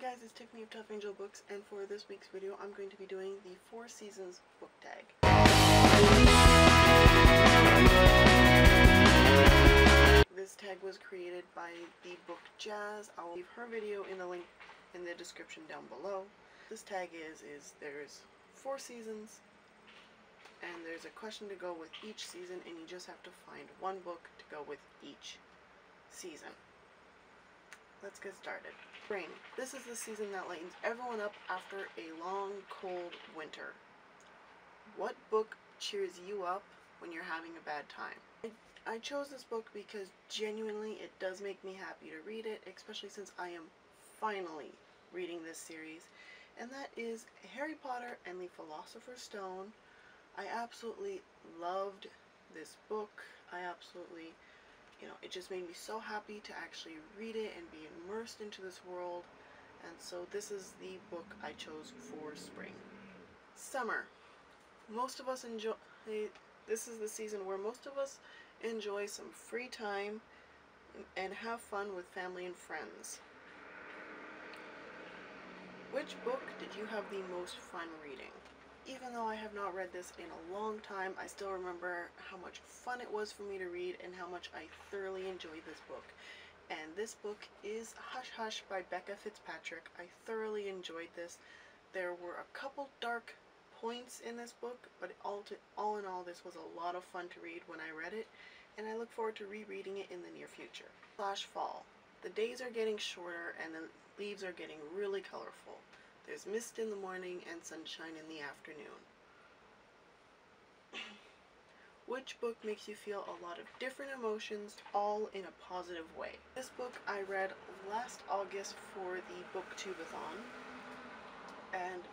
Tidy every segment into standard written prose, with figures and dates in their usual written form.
guys, it's Tiffany of Tough Angel Books, and for this week's video I'm going to be doing the 4 Seasons book tag. This tag was created by the book Jazz. I'll leave her video in the link in the description down below. This tag is there's 4 seasons and there's a question to go with each season, and you just have to find one book to go with each season. Let's get started. Spring. This is the season that lightens everyone up after a long, cold winter. What book cheers you up when you're having a bad time? I chose this book because genuinely it does make me happy to read it, especially since I am finally reading this series, and that is Harry Potter and the Philosopher's Stone. I absolutely loved this book. It just made me so happy to actually read it and be immersed into this world, and so this is the book I chose for spring. Summer. Most of us enjoy, this is the season where most of us enjoy some free time and have fun with family and friends. Which book did you have the most fun reading? Even though I have not read this in a long time, I still remember how much fun it was for me to read and how much I thoroughly enjoyed this book. And this book is Hush Hush by Becca Fitzpatrick. I thoroughly enjoyed this. There were a couple dark points in this book, but all in all, this was a lot of fun to read when I read it, and I look forward to rereading it in the near future. Fall. The days are getting shorter and the leaves are getting really colorful. There's mist in the morning and sunshine in the afternoon. Which book makes you feel a lot of different emotions, all in a positive way? This book I read last August for the Booktubeathon, and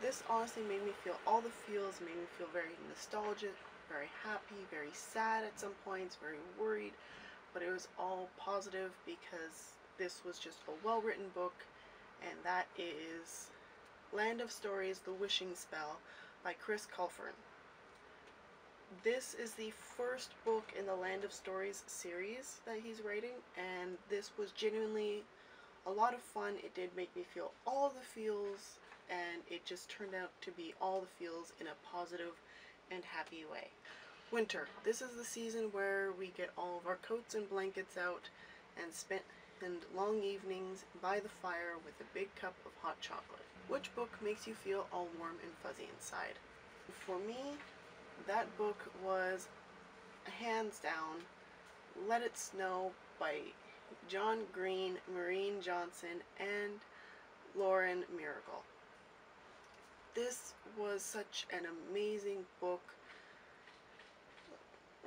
this honestly made me feel all the feels, made me feel very nostalgic, very happy, very sad at some points, very worried, but it was all positive because this was just a well-written book, and that is Land of Stories, The Wishing Spell by Chris Colfern. This is the first book in the Land of Stories series that he's writing, and this was genuinely a lot of fun. It did make me feel all of the feels, and it just turned out to be all the feels in a positive and happy way. Winter. This is the season where we get all of our coats and blankets out and spend long evenings by the fire with a big cup of hot chocolate. Which book makes you feel all warm and fuzzy inside? For me, that book was hands down Let It Snow by John Green, Maureen Johnson, and Lauren Miracle. This was such an amazing book,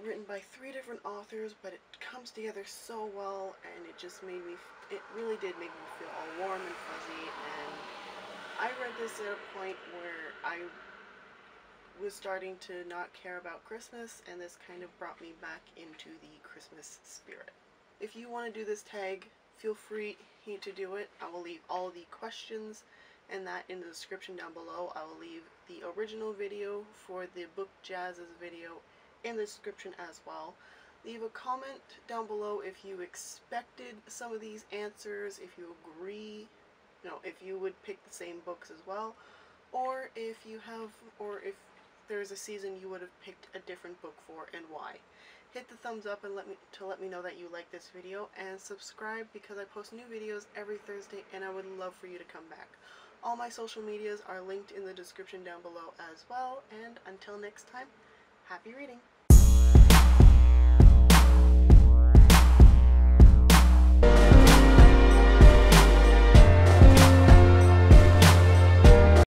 written by 3 different authors, but it comes together so well, and it really did make me feel all warm and fuzzy. And I read this at a point where I was starting to not care about Christmas, and this kind of brought me back into the Christmas spirit. If you want to do this tag, feel free to do it. I will leave all the questions and that in the description down below. I will leave the original video for the book Jazz's video in the description as well. Leave a comment down below if you expected some of these answers, if you agree, if you would pick the same books as well, or if there's a season you would have picked a different book for and why. Hit the thumbs up and let me know that you like this video, and subscribe because I post new videos every Thursday, and I would love for you to come back. All my social medias are linked in the description down below as well, and until next time, happy reading!